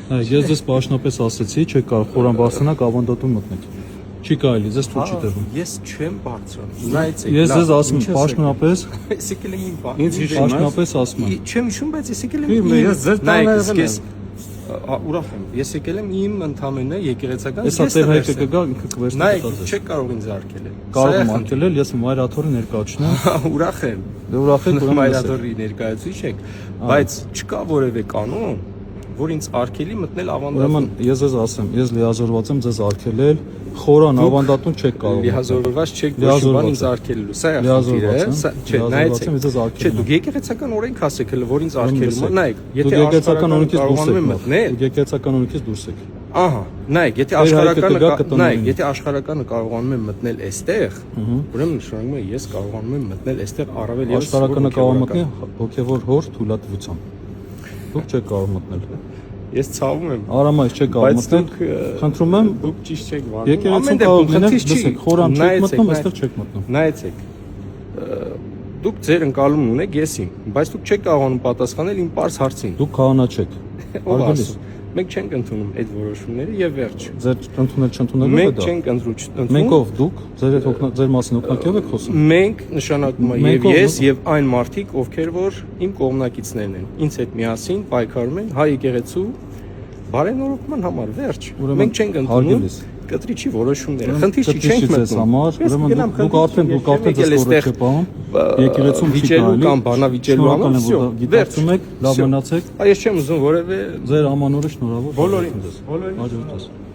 Ես ձեզ պաշտոնապես ասեցի, չեք կարող խորան բարձրանալ ավանդատուն մտնեք։ Չի կարելի, ձեզ թույլ չի տրվում։ Ես չեմ բարձրանում։ Նայեցեք։ Ես ձեզ ասում եմ պաշտոնապես, ես եկել եմ իմ բան։ ինձ պաշտոնապես ասում եմ։ Չեմ հիշում, բայց ես եկել եմ իմ։ Ես ձեր տանը եղել եմ։ Ուրախ եմ։ Ես եկել եմ իմ ընդամենը եկեղեցական։ Հեսա տեղ հայկը կգա, ինքը կվերցնի Նայեք, կտածես։ չեք կարող ինձ արկել։ Կարող եմ արկելել, ես մայրաթորի ներկայացնեմ։ Ուրախ եմ։ Դե ուրախ եք, ուրեմն Մայրաթորի ներկայացուցիչ եք, բայց չկա որևէ կանոն, որ ինձ արկելի մտնել ավանդատուն։ Ուրեմն ես ձեզ ասեմ, ես լիազորված եմ ձեզ արկելել, խորան ավանդատուն չեք կարող։ Լիազորված չեք ոչ բան ինձ արկելելու։ Սա է խնդիրը, չէ, նայեցեք։ Չէ, դուք եկեղեցական օրենք ասեք, որ ինձ արկելու եք։ Նայեք, եթե եկեղեցական օրենքից կարողանում եմ մտնել, դուք եկեղեցական օրենքից դուրս եք։ Ահա, նայեք, եթե աշխարհականը, նայեք, եթե աշխարհականը կարողանում եմ մտնել այստեղ, ուրեմն նշանակում է ես կարողանում եմ մտնել այստեղ առավել եւս աշխարհականը կարող մտնի հոգեվոր հոր թույլատվությամբ։ Դուք չեք կարող մտնել։ Ես ցավում եմ։ Արամայից չեք կարող մտնել։ Խնդրում եմ, դուք ճիշտ չեք վարվում։ եկեղեցին կարող լինել, լսեք, խորան չեք մտնում, այստեղ չեք մտնում։ Նայեցեք։ Դուք ձեր ընկալումն ունեք եսին, բայց դուք չեք կարողանում պատասխանել իմ պարզ հարցին։ Դուք քահանա չեք։ Արգելիս։ Մենք չենք ընդունում այդ որոշումները եւ վերջ։ Ձեր ընդունել չընդունելու է դա։ Մենք չենք ընդունում։ Մենք ով դուք, ձեր մասին օգնակիով եք խոսում։ Մենք նշանակում է եւ ես եւ այն մարդիկ, ովքեր որ իմ կողմնակիցներն են, ինձ հետ միասին պայքարում են հայ եկեղեցու բարենորոգման համար, վերջ։ Մենք չենք ընդունում կտրիչի որոշումները։ Խնդիր չի, չենք մտնում։ Ուրեմն դուք արդեն ձեզ խորը չպահում։ Եկեղեցում չի վիճելու կամ բանավիճելու համար, всё, գիտակցում եք, լավ մնացեք։ Այս չեմ ուզում որևէ ձեր ամանորը շնորհավոր։ Բոլորին։ Հաջողություն։